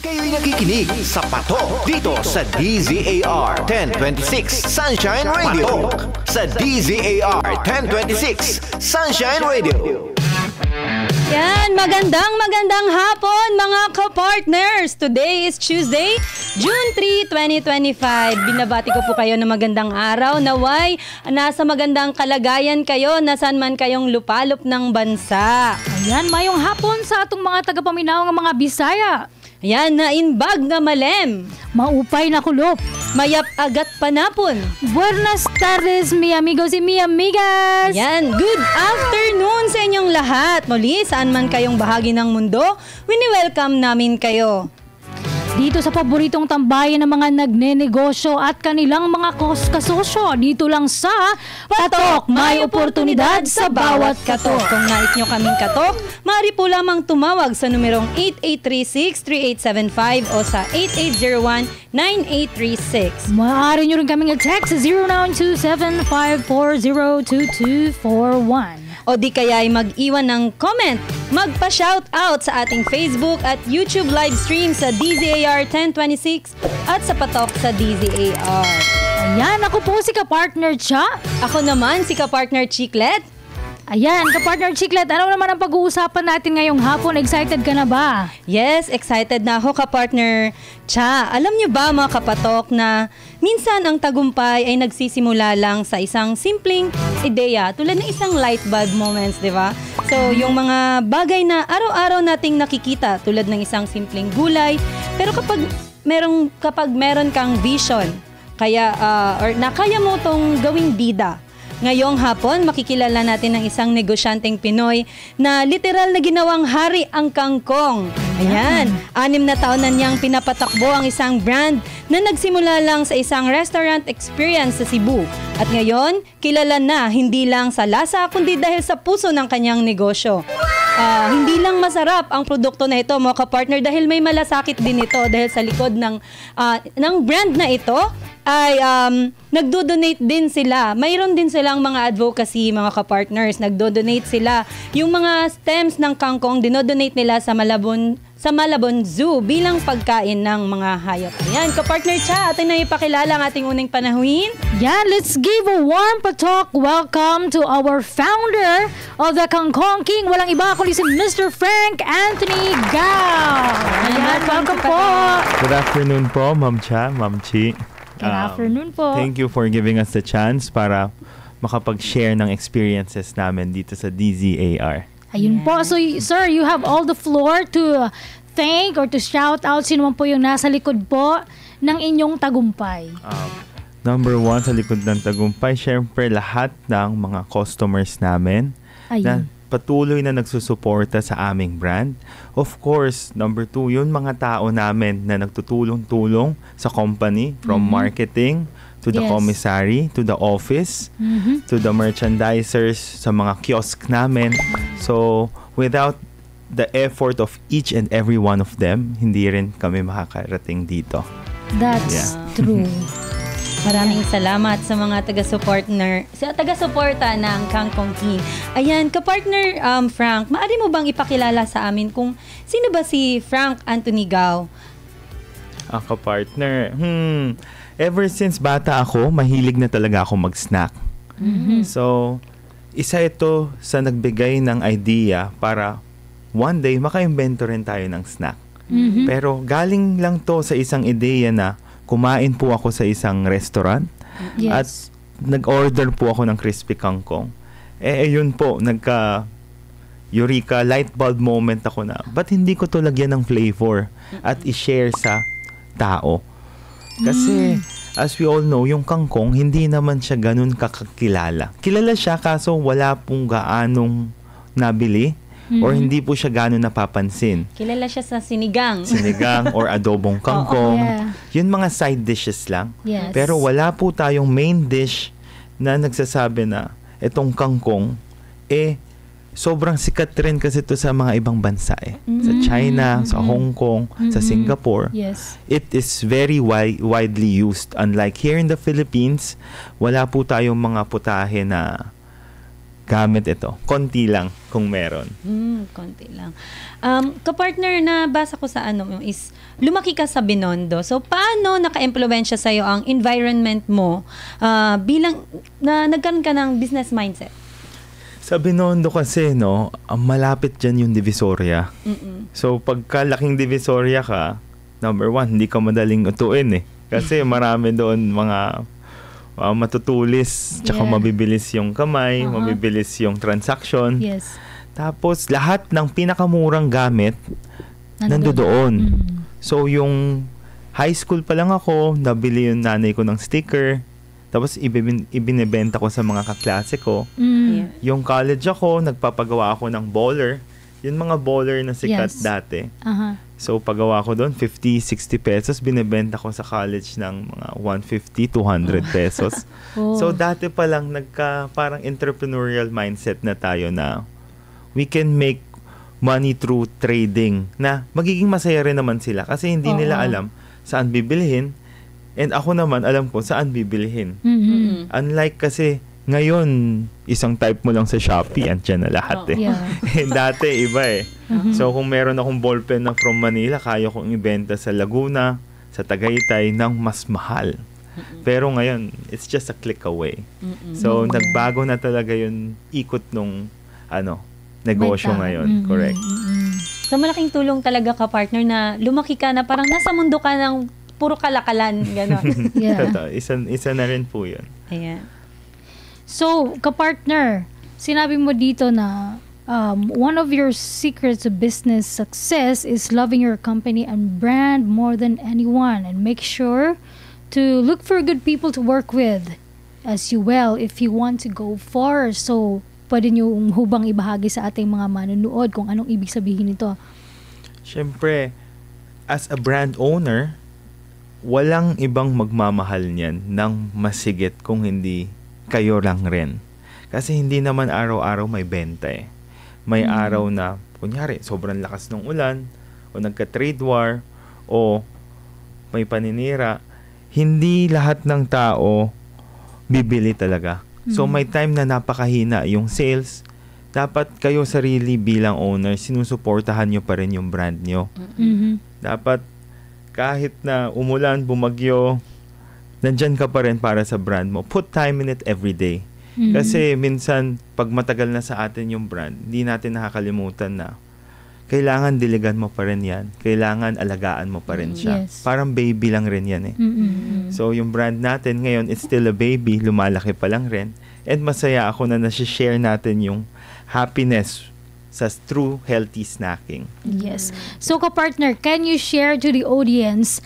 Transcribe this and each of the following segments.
Kayo'y nakikinig sa Patok dito sa DZAR 1026 Sunshine Radio. Sa DZAR 1026 Sunshine Radio. Yan, magandang hapon mga ka-partners. Today is Tuesday, June 3, 2025. Binabati ko po kayo na magandang araw. Naway, nasa magandang kalagayan kayo, nasan man kayong lupalop ng bansa. Ayan, mayong hapon sa atong mga tagapaminaw ng mga Bisaya. Ayan, nainbag nga malem. Maupay na kulop. Mayap agat panapon. Buenas tardes, mi amigos y mi amigas. Yan, good afternoon sa inyong lahat. Muli, saan man kayong bahagi ng mundo, wini-welcome namin kayo. Dito sa paboritong tambayan ng mga nagnenegosyo at kanilang mga kasosyo, dito lang sa Patok, may oportunidad sa bawat katok. Kung nais nyo kaming katok, maaari po lamang tumawag sa numerong 8836-3875 o sa 8801-9836. Maaari nyo rin kaming i-text sa 0927-540-2241. O di kaya ay mag-iwan ng comment, magpa-shoutout sa ating Facebook at YouTube live stream sa DZAR 1026 at sa Patok sa DZAR. Ayan, ako po si ka-partner Cha. Ako naman si ka-partner Chiclet. Ayan, ka-partner Chiclet, ano naman ang pag-uusapan natin ngayong hapon? Excited ka na ba? Yes, excited na ako, ka-partner Cha. Alam niyo ba mga kapatok na minsan ang tagumpay ay nagsisimula lang sa isang simpleng ideya tulad ng isang light bulb moments, di ba? So, yung mga bagay na araw-araw nating nakikita tulad ng isang simpleng gulay, pero kapag meron kang vision, kaya mo tong gawing bida. Ngayong hapon, makikilala natin ng isang negosyanteng Pinoy na literal na ginawang hari ang kangkong. Ayan, 6 na taon na niyang pinapatakbo ang isang brand na nagsimula lang sa isang restaurant experience sa Cebu. At ngayon, kilala na hindi lang sa lasa kundi dahil sa puso ng kanyang negosyo. Hindi lang masarap ang produkto na ito, mga ka-partner, dahil may malasakit din ito dahil sa likod ng brand na ito ay nagdo-donate din sila. Mayroon din silang mga advocacy, mga ka-partners. Nagdo-donate sila. Yung mga stems ng kangkong, dinodonate nila sa Malabon Zoo bilang pagkain ng mga hayop. Ayan, ka-partner Cha, atin na ipakilala ang ating unang panahuin. Yeah, let's give a warm patok welcome to our founder of the Kangkong King. Walang iba kundi si Mr. Frank Anthony Gao. Ayan, welcome po. Good afternoon po, Ma'am Cha, Ma'am Chi. Good afternoon po. Thank you for giving us the chance para makapag-share ng experiences namin dito sa DZAR. Ayun po. So, sir, you have all the floor to thank or to shout out sino man po yung nasa likod po ng inyong tagumpay. Number 1 sa likod ng tagumpay, syempre lahat ng mga customers namin na patuloy na nagsusuporta sa aming brand. Of course, number 2, yun mga tao namin na nagtutulong-tulong sa company from marketing to the commissary, to the office, to the merchandisers, sa mga kiosk namin. So, without the effort of each and every one of them, hindi rin kami makakarating dito. That's true. Maraming salamat sa mga taga-suporta ng Kangkong King. Ayan, ka-partner Frank, maaari mo bang ipakilala sa amin kung sino ba si Frank Anthony Gao? Ka-partner, ever since bata ako, mahilig na talaga ako mag-snack. So, isa ito sa nagbigay ng idea para one day maka-invento rin tayo ng snack. Pero galing lang to sa isang ideya na kumain po ako sa isang restaurant at nag-order po ako ng crispy kangkong. Yun po, eureka light bulb moment ako na, ba't hindi ko to lagyan ng flavor at i-share sa tao? Kasi, as we all know, yung kangkong, hindi naman siya ganun kakakilala. Kilala siya kaso wala pong gaanong nabili or hindi po siya gano'n napapansin. Kilala siya sa sinigang. Sinigang or adobong kangkong. Yun mga side dishes lang. Pero wala po tayong main dish na nagsasabi na itong kangkong, sobrang sikat rin kasi ito sa mga ibang bansa Sa China, sa Hong Kong, sa Singapore. It is very widely used. Unlike here in the Philippines, wala po tayong mga putahe na gamit ito. Konti lang kung meron. Konti lang. Kapartner, na basa ko sa is lumaki ka sa Binondo. So, paano naka-impluwensya sa'yo ang environment mo bilang na nagkaroon ka ng business mindset? Sa Binondo kasi, malapit dyan yung Divisoria. So, pagka laking Divisoria ka, number one, hindi ka madaling utuin Kasi marami doon mga matutulis, tsaka mabibilis yung kamay, mabibilis yung transaction. Yes. Tapos, lahat ng pinakamurang gamit, nandoon. So, yung high school pa lang ako, nabili yung nanay ko ng sticker. Tapos, ibinibenta ko sa mga kaklase ko. Yung college ako, nagpapagawa ako ng bowler. Yung mga bowler na sikat dati. So, pagawa ko doon, 50, 60 pesos. Binibenta ko sa college ng mga 150, 200 pesos. So, dati pa lang, parang entrepreneurial mindset na tayo na we can make money through trading. Na magiging masaya rin naman sila kasi hindi nila alam saan bibilihin. And ako naman, alam ko saan bibilihin. Unlike kasi, ngayon, isang type mo lang sa Shopee, andyan na lahat Dati, iba So, kung meron akong ballpen na from Manila, kaya kong ibenta sa Laguna, sa Tagaytay, ng mas mahal. Pero ngayon, it's just a click away. So, nagbago na talaga yung ikot nung, negosyo ngayon. Correct. So, malaking tulong talaga ka, partner, na lumaki ka na parang nasa mundo ka ng puro kalakalan. Gano'n. Isa na rin po yun. Ayan. So, kapartner, sinabi mo dito na one of your secrets of business success is loving your company and brand more than anyone, and make sure to look for good people to work with as well if you want to go far. So, pwede nyo hubang ibahagi sa ating mga manunood kung anong ibig sabihin nito? Siyempre, as a brand owner, walang ibang magmamahal niyan ng masigit kung hindi kayo lang rin. Kasi hindi naman araw-araw may benta May araw na, kunyari, sobrang lakas ng ulan, o nagka-trade war, o may paninira. Hindi lahat ng tao bibili talaga. So, may time na napakahina yung sales. Dapat kayo sarili bilang owner, sinusuportahan nyo pa rin yung brand nyo. Dapat, kahit na umulan, bumagyo, nandyan ka pa rin para sa brand mo. Put time in it every day. Kasi minsan, pag matagal na sa atin yung brand, hindi natin nakakalimutan na kailangan diligan mo pa rin yan. Kailangan alagaan mo pa rin siya. Parang baby lang rin yan So, yung brand natin ngayon, it's still a baby. Lumalaki pa lang rin. And masaya ako na nasi-share natin yung happiness sa true healthy snacking. Yes. So, kapartner, can you share to the audience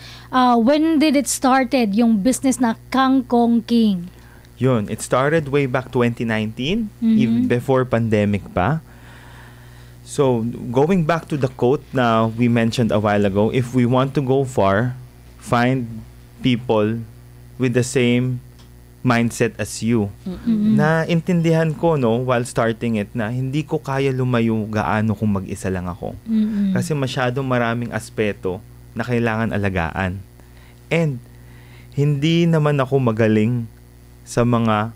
when did it started yung business na Kangkong King? Yun, it started way back 2019, even before pandemic pa. So, going back to the quote na we mentioned a while ago, if we want to go far, find people with the same mindset as you. Na intindihan ko while starting it na hindi ko kaya lumayo gaano kung mag-isa lang ako. Kasi masyadong maraming aspeto na kailangan alagaan. And hindi naman ako magaling sa mga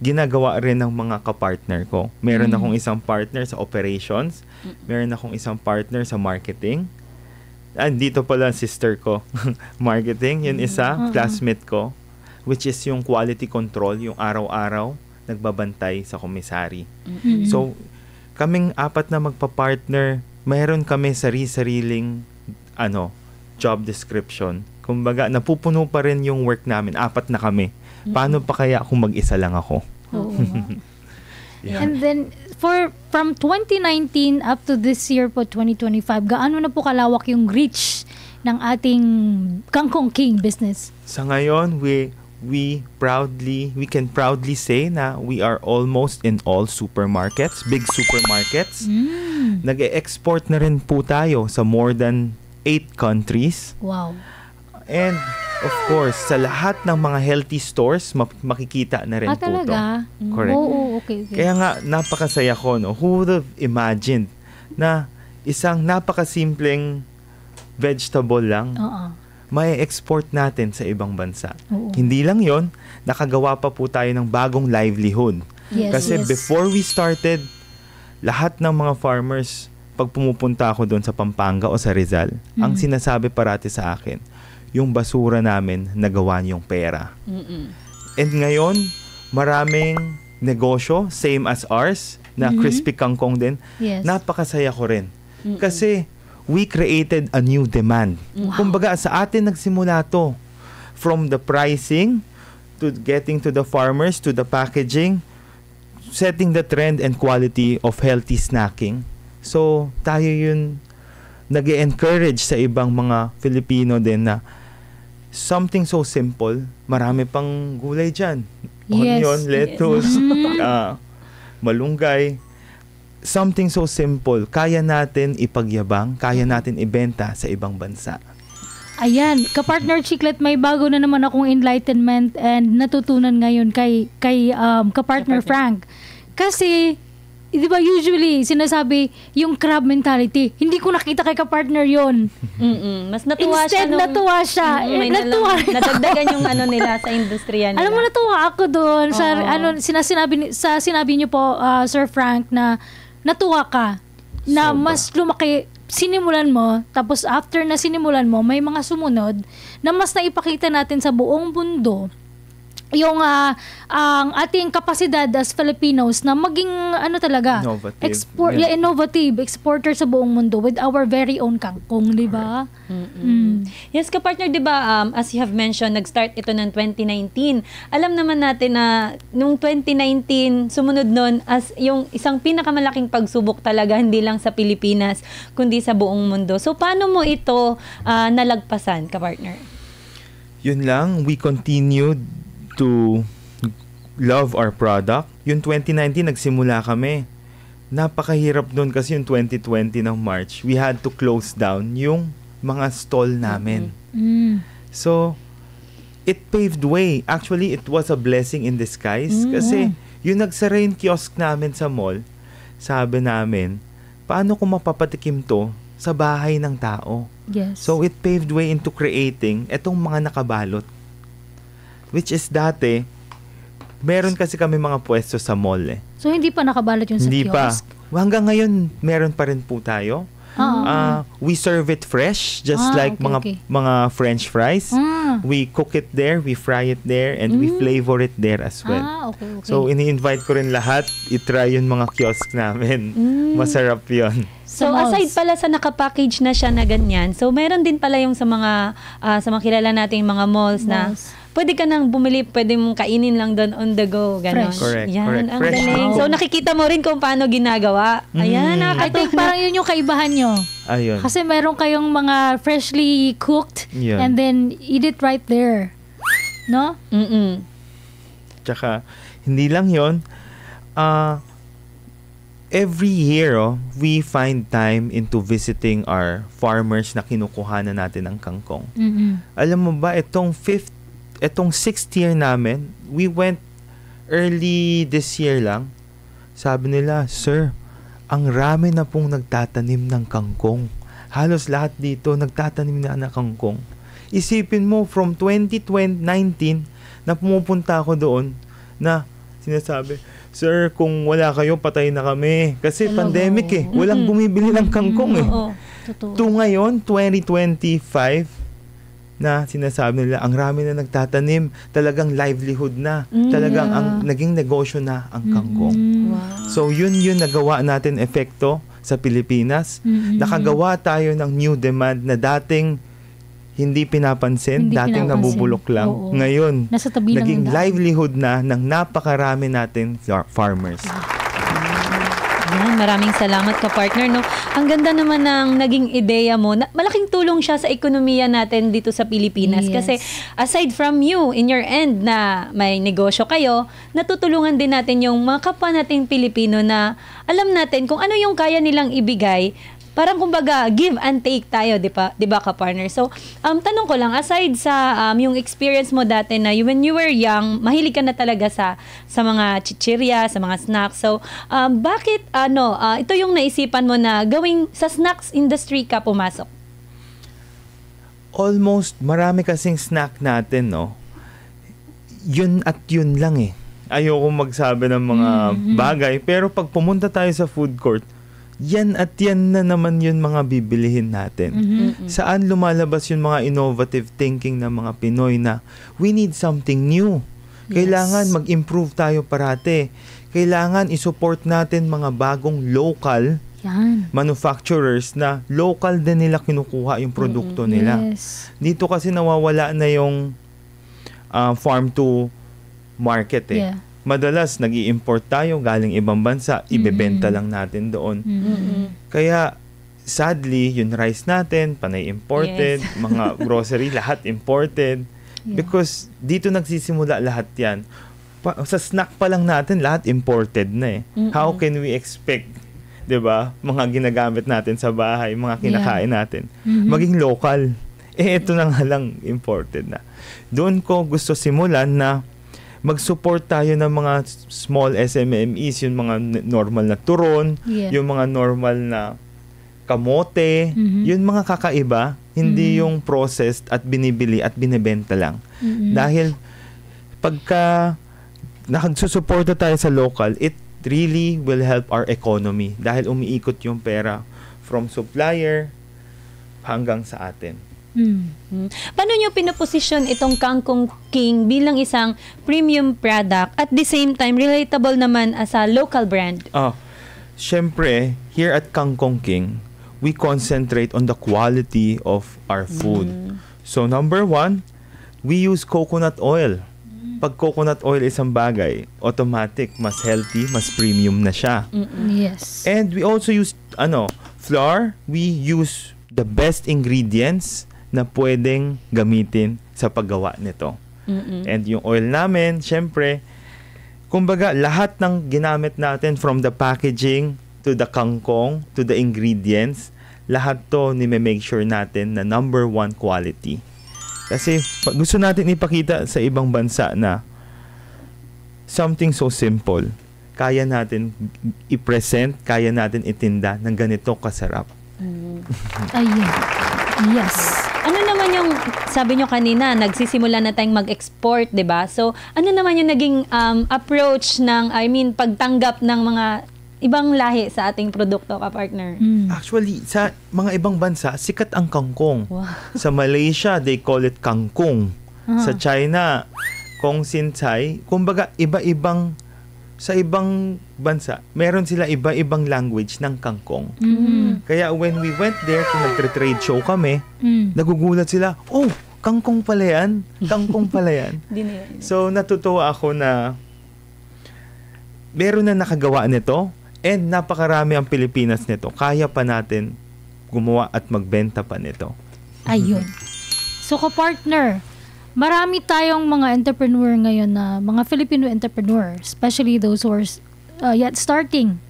ginagawa rin ng mga kapartner ko. Meron akong isang partner sa operations, meron akong isang partner sa marketing. Dito pala sister ko, marketing, yun isa, classmate ko, which is yung quality control, yung araw-araw nagbabantay sa komisari. So, kaming apat na magpa-partner, mayroon kami sari-sariling job description. Kumbaga, napupuno pa rin yung work namin. Apat na kami. Paano pa kaya kung mag-isa lang ako? And then, from 2019 up to this year po, 2025, gaano na po kalawak yung reach ng ating Kangkong King business? Sa ngayon, we can proudly say na we are almost in all supermarkets, big supermarkets. Nag-e-export na rin po tayo sa more than 8 countries. Wow. And of course, sa lahat ng mga healthy stores, makikita na rin po talaga? to. Correct. Okay. Kaya nga, napakasaya ko, Who would have imagined na isang napakasimpleng vegetable lang, may export natin sa ibang bansa. Hindi lang yon, nakagawa pa po tayo ng bagong livelihood. Yes, Kasi yes. before we started, lahat ng mga farmers, pag pumupunta ako doon sa Pampanga o sa Rizal, ang sinasabi parati sa akin, yung basura namin, nagawa niyong pera. And ngayon, maraming negosyo, same as ours, na crispy kangkong din. Yes. Napakasaya ko rin. Kasi we created a new demand. Kumbaga, sa atin nagsimula to. From the pricing, to getting to the farmers, to the packaging, setting the trend and quality of healthy snacking. So, tayo yun nag-encourage sa ibang mga Filipino din na something so simple, marami pang gulay dyan. Yes. Onion, lettuce, malunggay. Something so simple, kaya natin ipagyabang, kaya natin ibenta sa ibang bansa. Ayan, ka-partner Chiclet, may bago na naman akong enlightenment and natutunan ngayon kay ka-partner Frank. Kasi, di ba usually sinasabi yung crab mentality, hindi ko nakita kay ka-partner yon. Mas natuwa siya Instead, natuwa siya. Natuwa. Nadagdagan yung nila sa industriya nila. Alam mo, natuwa ako doon sa sinabi niyo po, Sir Frank, na natuwa ka na Sobra. mas lumaki sinimulan mo, tapos after na sinimulan mo, may mga sumunod na mas naipakita natin sa buong mundo yung ang ating kapasidad as Filipinos na maging talaga Innovative. innovative exporter sa buong mundo with our very own kangkong, di ba? Yes, ka-partner, di ba, as you have mentioned, nag-start ito ng 2019. Alam naman natin na nung 2019, sumunod nun as yung isang pinakamalaking pagsubok talaga, hindi lang sa Pilipinas, kundi sa buong mundo. So, paano mo ito nalagpasan, ka-partner? Yun lang, we continued to love our product. Yung 2019, nagsimula kami. Napakahirap nun kasi yung 2020 ng March, we had to close down yung mga stall namin. So, it paved way. Actually, it was a blessing in disguise. Kasi yung nagsara yung kiosk namin sa mall, sabi namin, paano kung mapapatikim to sa bahay ng tao? Yes. So, it paved way into creating etong mga nakabalot. Which is dati, meron kasi kami mga pwesto sa mall eh. So, hindi pa nakabalot yung sa Hindi pa. kiosk? Hanggang ngayon, meron pa rin po tayo. We serve it fresh, just like mga French fries. We cook it there, we fry it there, and we flavor it there as well. Okay. So, ini-invite ko rin lahat, itry yung mga kiosk namin. Masarap yon. So, aside pala sa nakapackage na siya na ganyan, so meron din pala yung sa mga kilala nating mga malls na pwede ka nang bumili, pwede mong kainin lang doon on the go. Ganon. Fresh. Correct. Yan, ang Fresh galing. food. So, nakikita mo rin kung paano ginagawa. Ayan, I think parang yun yung kaibahan nyo. Ayun. Kasi meron kayong mga freshly cooked Yun. and then eat it right there. No? Tsaka, hindi lang yon. Every year, we find time into visiting our farmers na kinukuhanan natin ng kangkong. Alam mo ba, itong 6th year namin, we went early this year lang. Sabi nila, Sir, ang rami na pong nagtatanim ng kangkong. Halos lahat dito nagtatanim na ng kangkong. Isipin mo, from 2019 na pumupunta ako doon na sinasabi, Sir, kung wala kayo, patay na kami. Kasi pandemic eh. Walang bumibili ng kangkong eh. Totoo. To ngayon, 2025, na sinasabi nila, ang rami na nagtatanim, talagang livelihood na. Talagang ang naging negosyo na ang kangkong. Wow. So, yun nagawa natin epekto sa Pilipinas. Nakagawa tayo ng new demand na dating hindi pinapansin, dating nabubulok lang. Oo. Ngayon, Nasa tabi naging ng daan. livelihood na ng napakarami natin farmers. Yan, maraming salamat ka, partner. No? Ang ganda naman ng naging ideya mo. Malaking tulong siya sa ekonomiya natin dito sa Pilipinas. Yes. Kasi aside from you, in your end na may negosyo kayo, natutulungan din natin yung mga kapwa nating Pilipino na alam natin kung ano yung kaya nilang ibigay. Parang kumbaga, give and take tayo, di ba ka-partner? So, tanong ko lang, aside sa yung experience mo dati na when you were young, mahilig ka na talaga sa mga chichirya, sa mga snacks. So, bakit, ito yung naisipan mo na gawing sa snacks industry ka pumasok? Almost, marami kasing snack natin, no? Yun at yun lang eh. ayoko magsabi ng mga bagay. Pero pag pumunta tayo sa food court, yan at yan na naman yun mga bibilihin natin. Saan lumalabas yung mga innovative thinking ng mga Pinoy na we need something new. Kailangan mag-improve tayo parate. Kailangan isupport natin mga bagong local manufacturers na local din nila kinukuha yung produkto nila. Dito kasi nawawala na yung farm to market Madalas nag-i-import tayo galing ibang bansa, ibebenta lang natin doon. Kaya sadly, yung rice natin, panay imported, mga grocery, lahat imported. Because dito nagsisimula lahat yan. Sa snack pa lang natin, lahat imported na How can we expect, 'di ba, mga ginagamit natin sa bahay, mga kinakain natin, maging local? Ito na nga lang imported na. Doon ko gusto simulan na mag-support tayo ng mga small SMMEs, yung mga normal na turon, yung mga normal na kamote, yung mga kakaiba, hindi yung processed at binibili at binibenta lang. Dahil pagka nakagsusuporta tayo sa local, it really will help our economy dahil umiikot yung pera from supplier hanggang sa atin. Paano nyo pinaposisyon itong Kangkong King bilang isang premium product at the same time relatable naman as a local brand? Syempre, here at Kangkong King, we concentrate on the quality of our food. So number 1, we use coconut oil. Pag coconut oil isang bagay, automatic, mas healthy, mas premium na siya. Yes. And we also use flour. We use the best ingredients na pwedeng gamitin sa paggawa nito. And yung oil namin, syempre, kumbaga, lahat ng ginamit natin from the packaging to the kangkong to the ingredients, lahat to ni-make sure natin na number 1 quality. Kasi gusto natin ipakita sa ibang bansa na something so simple, kaya natin i-present, kaya natin itinda ng ganito kasarap. Ayun. Yes. Ano naman yung, sabi nyo kanina, nagsisimula na tayong mag-export, 'di ba? So, ano naman yung naging approach ng, pagtanggap ng mga ibang lahi sa ating produkto, ka-partner? Actually, sa mga ibang bansa, sikat ang kangkong. Sa Malaysia, they call it kangkong. Sa China, kong sincai. Kumbaga, sa ibang bansa, meron sila iba-ibang language ng kangkong. Kaya when we went there, kung nagtre-trade show kami, nagugulat sila, oh, kangkong pala yan. Kangkong pala yan. So, natutuwa ako na meron na nakagawa nito and napakarami ang Pilipinas nito. Kaya pa natin gumawa at magbenta pa nito. Ayun. So, ka-partner, marami tayong mga entrepreneur ngayon na mga Filipino entrepreneur, especially those who are yet starting.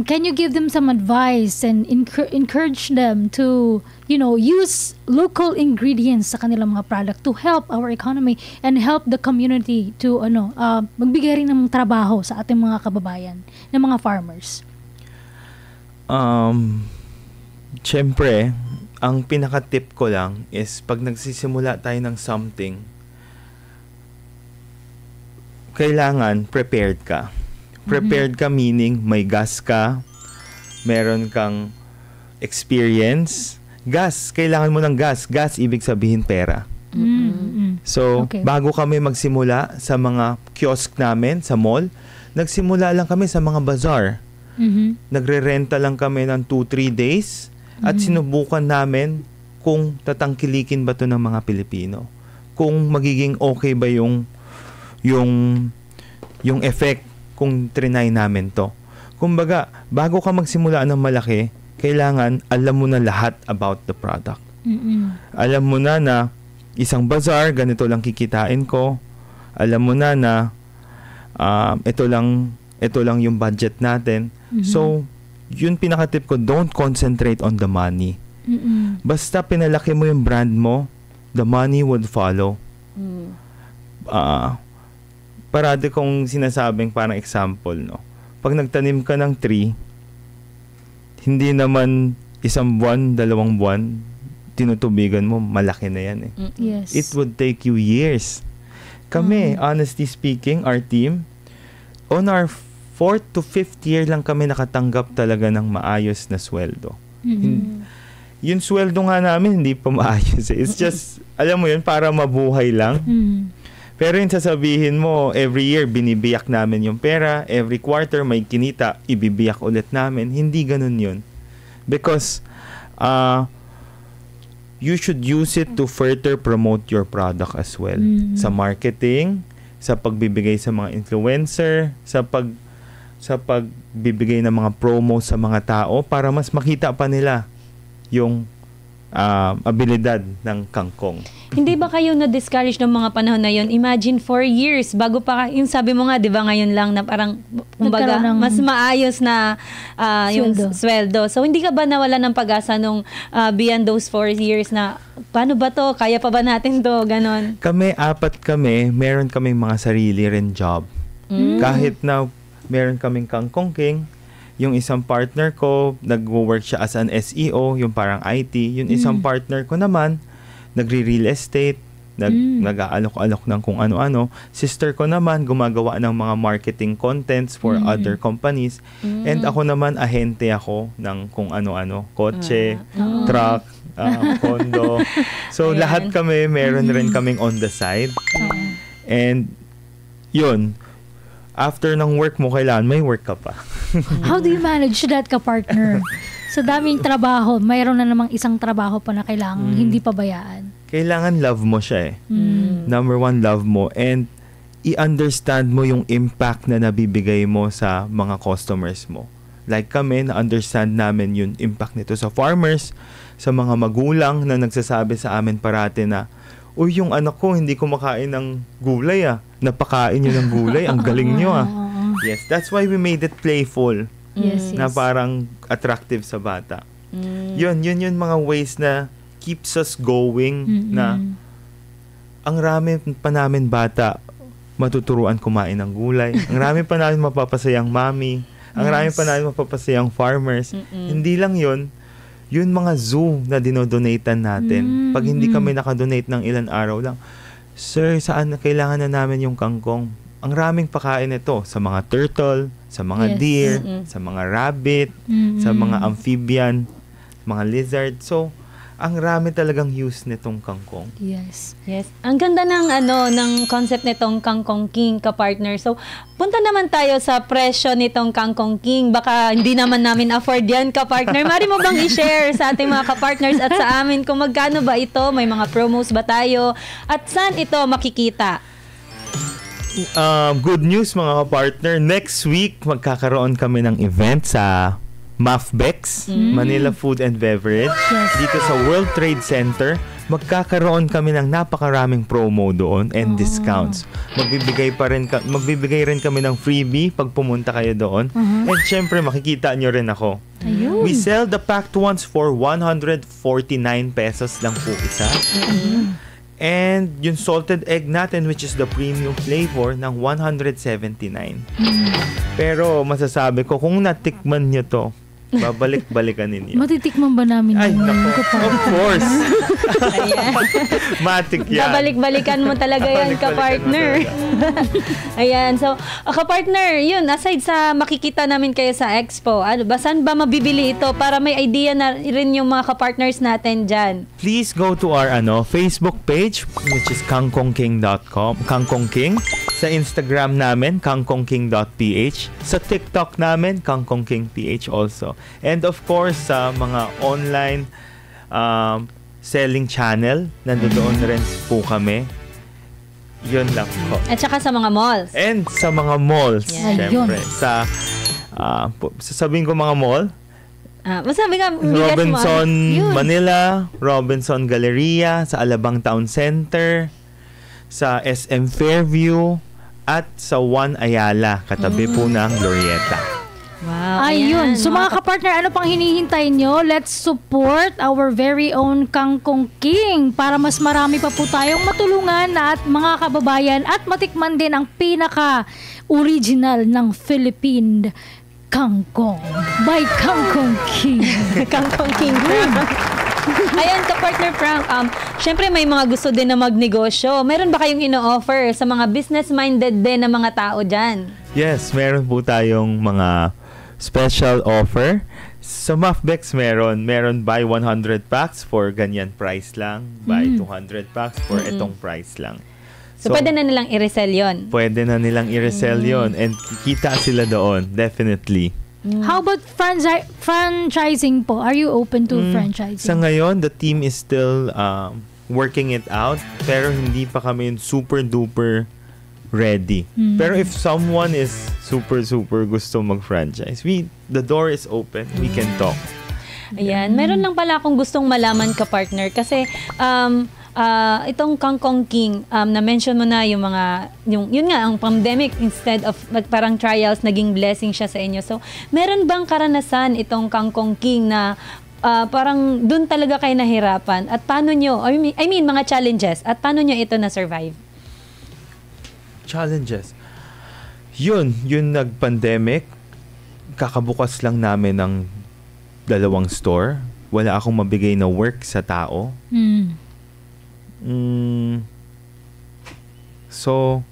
Can you give them some advice and encourage them to, use local ingredients sa kanilang mga product to help our economy and help the community to magbigay rin ng trabaho sa ating mga kababayan, ng mga farmers? Siyempre, ang pinaka-tip ko lang is pag nagsisimula tayo ng something, kailangan prepared ka. Prepared ka meaning may gas ka, meron kang experience. Gas, kailangan mo ng gas. Gas, ibig sabihin pera. So, bago kami magsimula sa mga kiosk namin sa mall, nagsimula lang kami sa mga bazaar. Nagre-renta lang kami ng 2-3 days at sinubukan namin kung tatangkilikin ba to ng mga Pilipino. Kung magiging okay ba yung effect kung trinay namin to. Kumbaga, bago ka magsimula ng malaki, kailangan alam mo na lahat about the product. Alam mo na isang bazaar, ganito lang kikitain ko. Alam mo na ito lang yung budget natin. So, yun pinaka-tip ko, don't concentrate on the money. Basta pinalaki mo yung brand mo, the money would follow. Parati kong sinasabing parang example, no? Pag nagtanim ka ng tree, hindi naman 1 buwan, 2 buwan, tinutubigan mo, malaki na yan eh. Yes. It would take you years. Kami, honestly speaking, our team, on our 4th to 5th year lang kami nakatanggap talaga ng maayos na sweldo. Yung sweldo nga namin, hindi pa maayos. It's just, alam mo yun, para mabuhay lang. Pero yung sasabihin mo, every year, binibiyak namin yung pera. Every quarter, may kinita, ibibiyak ulit namin. Hindi ganun yun. Because, you should use it to further promote your product as well. Sa marketing, sa pagbibigay sa mga influencer, sa pagbibigay ng mga promo sa mga tao para mas makita pa nila yung abilidad ng kangkong. Hindi ba kayo na-discourage ng mga panahon na yun? Imagine 4 years bago pa, yung sabi mo nga, di ba ngayon lang na parang, kumbaga, mas maayos na yung sweldo. So, hindi ka ba nawala ng pag-asa nung beyond those 4 years na, paano ba to? Kaya pa ba natin to? Ganon. Apat kami, meron kaming mga sarili rin job. Kahit na meron kaming Kangkong King, yung isang partner ko, nag-work siya as an SEO, yung parang IT. Yung isang partner ko naman, nagre-real estate, nag-aalok-alok ng kung ano-ano. Sister ko naman, gumagawa ng mga marketing contents for other companies. And ako naman, ahente ako ng kung ano-ano. Kotse, truck, condo. So, lahat kami, meron rin kaming on the side. And, yun, after ng work mo, kailangan may work ka pa. How do you manage that, ka-partner? Sa daming trabaho, mayroon na namang isang trabaho pa na kailangan hindi pabayaan. Kailangan love mo siya eh. Number 1, love mo. And i-understand mo yung impact na nabibigay mo sa mga customers mo. Like kami, na-understand namin yung impact nito sa farmers, sa mga magulang na nagsasabi sa amin parati na, uy, yung anak ko hindi kumakain ng gulay napakain nyo ng gulay, ang galing nyo Yes, that's why we made it playful. Yes. Na parang attractive sa bata. Yun mga ways na keeps us going na ang rami pa namin bata matuturuan kumain ng gulay. Ang rami pa namin mapapasayang mami. Ang rami pa namin mapapasayang farmers. Hindi lang yun mga zoo na dinodonatan natin. Pag hindi kami nakadonate ng ilan araw lang, sir, saan kailangan na namin yung kangkong? Ang raming pakain ito sa mga turtle, sa mga deer, sa mga rabbit, sa mga amphibian, mga lizard. So, ang rami talagang use nitong kangkong. Yes. Ang ganda ng concept nitong Kangkong King, ka-partner. So, punta naman tayo sa presyo nitong Kangkong King. Baka hindi naman namin afford yan, ka-partner. Mari mo bang i-share sa ating mga ka-partners at sa amin kung magkano ba ito? May mga promos ba tayo? At saan ito makikita? Good news mga ka-partner. Next week, magkakaroon kami ng event sa MAFBEX, Manila Food and Beverage. Dito sa World Trade Center, magkakaroon kami ng napakaraming promo doon and discounts. Magbibigay rin kami ng freebie pag pumunta kayo doon. And syempre, makikita nyo rin ako. We sell the packed ones for 149 pesos lang po isa. And yung salted egg natin, which is the premium flavor, ng 179. Pero masasabi ko, kung natikman nyo to, babalik-balikan ninyo. Matitikman ba namin Ay, yun? nako. Of course. Matik yan. Babalik-balikan mo talaga yan, ka-partner. Ayan. So, ka-partner, yun, aside sa makikita namin kayo sa expo, saan ba mabibili ito para may idea na rin yung mga ka-partners natin dyan? Please go to our Facebook page, which is kangkongking.com, Kangkong King. Sa Instagram namin, kangkongking.ph. Sa TikTok namin, kangkongkingph also. And of course, sa mga online selling channel, nandoon rin po kami. Yun lang po. At saka sa mga malls. And sa mga malls, syempre. Sasabihin ko mga mall, masabi nga, Robinson Manila, Robinson Galleria, sa Alabang Town Center, sa SM Fairview, at sa One Ayala, katabi po ng Glorieta. Wow. Ayun. So mga ka-partner, ano pang hinihintay nyo? Let's support our very own Kangkong King para mas marami pa po tayong matulungan at mga kababayan at matikman din ang pinaka-original ng Philippine Kangkong by Kangkong King. Kangkong King. Ayan, ka-partner Frank, syempre may mga gusto din na magnegosyo. Meron ba kayong ino-offer sa mga business-minded din na mga tao dyan? Yes, meron po tayong mga special offer. Sa Mafbex meron buy 100 packs for ganyan price lang, buy 200 packs for itong price lang. So, pwede na nilang i-resell yun? Pwede na nilang i-resell yon and kikita sila doon, definitely. How about franchising po? Are you open to franchising? Sa ngayon, the team is still working it out, pero hindi pa kami super duper ready. Pero if someone is super gusto mag-franchise, the door is open. We can talk. Ayan, meron lang pala akong gustong malaman ka-partner kasi itong Kangkong King, na-mention mo na yung mga, yun nga, ang pandemic, instead of parang trials, naging blessing siya sa inyo. So, meron bang karanasan itong Kangkong King na parang dun talaga kayo nahirapan? At paano nyo, I mean, mga challenges, at paano nyo ito na-survive? Challenges. Yun nag-pandemic, kakabukas lang namin ng 2 store. Wala akong mabigay na work sa tao. So,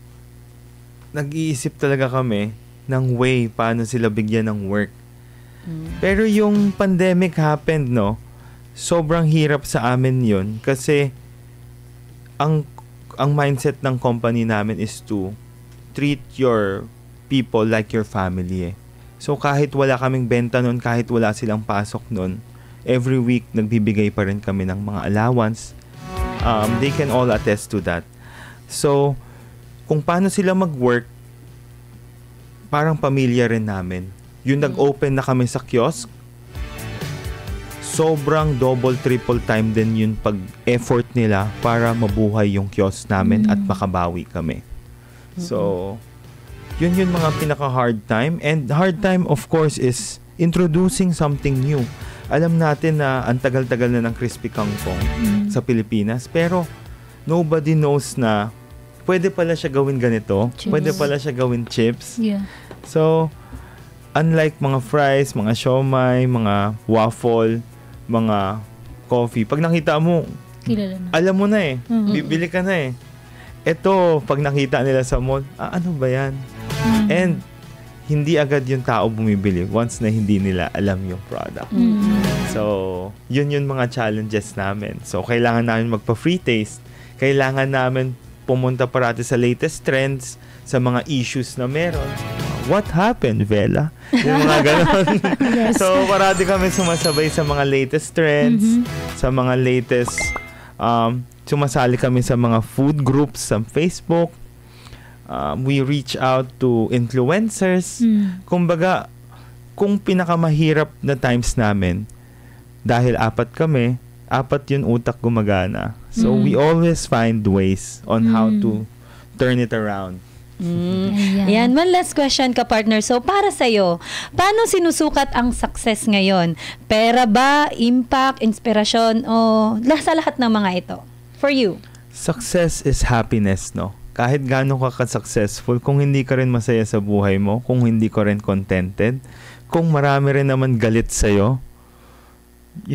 nag-iisip talaga kami ng way paano sila bigyan ng work. Pero yung pandemic happened, no? Sobrang hirap sa amin yun kasi ang mindset ng company namin is to treat your people like your family. So kahit wala kaming benta nun, kahit wala silang pasok nun, every week nagbibigay pa rin kami ng mga allowance. They can all attest to that. So kung paano sila mag-work, parang pamilya rin namin. Yung nag-open na kami sa kiosk, sobrang double, triple time din yung pag-effort nila para mabuhay yung kiosk namin at makabawi kami. So, yun mga pinaka-hard time. And hard time, of course, is introducing something new. Alam natin na ang tagal-tagal na ng crispy kangkong sa Pilipinas, pero nobody knows na pwede pala siya gawin ganito, pwede pala siya gawin chips. Yeah. So, unlike mga fries, mga siomai, mga waffle, mga coffee, pag nakita mo, kilala na. alam mo na eh. Bibili ka na eh. Ito, pag nakita nila sa mall, ano ba yan? And, hindi agad yung tao bumibili once na hindi nila alam yung product. So, yun mga challenges namin. So, kailangan namin magpa-free taste. Kailangan namin pumunta parati sa latest trends, sa mga issues na meron. What happened, Vela? Yung mga ganon. Yes. So, parati kami sumasabay sa mga latest trends, sa mga latest, sumasali kami sa mga food groups sa Facebook. We reach out to influencers. Kumbaga, kung pinakamahirap na times namin, dahil 4 kami, 4 yung utak gumagana. So, we always find ways on how to turn it around. Yan, one last question ka-partner. So, para sa'yo, paano sinusukat ang success ngayon? Pera ba, impact, inspirasyon, o sa lahat ng mga ito? For you? Success is happiness, no? Kahit gaano ka ka-successful, kung hindi ka rin masaya sa buhay mo, kung hindi ka rin contented, kung marami rin naman galit sa'yo,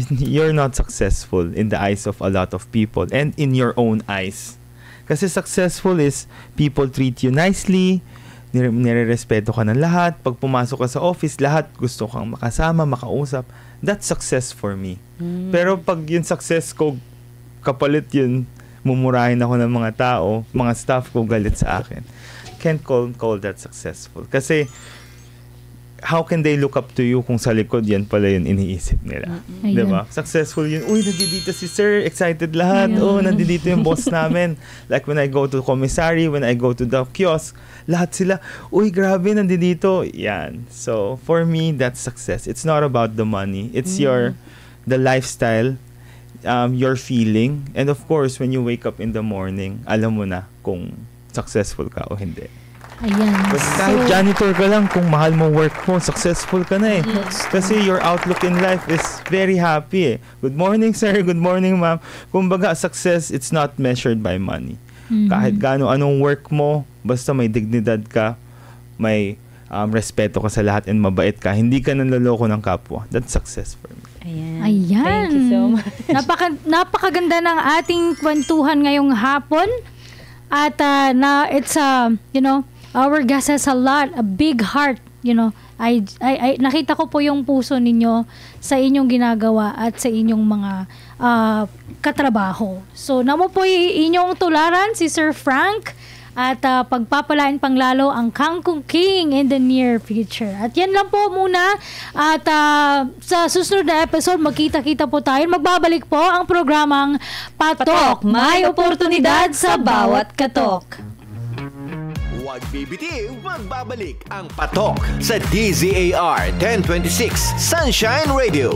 you're not successful in the eyes of a lot of people and in your own eyes. Kasi successful is people treat you nicely, nire-respeto ka ng lahat, pag pumasok ka sa office, lahat gusto kang makasama, makausap. That's success for me. Pero pag yung success ko, kapalit yun, mumurahin ako ng mga tao, mga staff ko galit sa akin. Can't call that successful. Kasi how can they look up to you kung sa likod yan pala yun iniisip nila? Diba? Successful yun. Uy, nandito si sir. Excited lahat. Oh, nandito yung boss namin. Like when I go to commissary, when I go to the kiosk, lahat sila, uy, grabe, nandito. Yan. So, for me, that's success. It's not about the money. It's the lifestyle, your feeling. And of course, when you wake up in the morning, alam mo na kung successful ka o hindi. Ayan. Kahit janitor ka lang, kung mahal mo work mo, successful ka na eh. Kasi your outlook in life is very happy eh. Good morning, sir. Good morning, ma'am. Kumbaga, success, it's not measured by money. Kahit anong work mo, basta may dignidad ka, may respeto ka sa lahat and mabait ka, hindi ka nanloloko ng kapwa. That's success for me. Ayan. Ayan. Thank you so much. Napakaganda ng ating kwentuhan ngayong hapon. At it's our guest has a big heart, I nakita ko po yung puso ninyo sa inyong ginagawa at sa inyong mga katrabaho. So, namo po inyong tularan si Sir Frank at pagpapalain panglalo ang Kangkong King in the near future. At yan lang po muna. At sa susunod na episode, magkita-kita po tayo. Magbabalik po ang programang Patok. May oportunidad sa bawat katok. Huwag bibitiw, magbabalik ang Patok sa DZAR 1026 Sunshine Radio.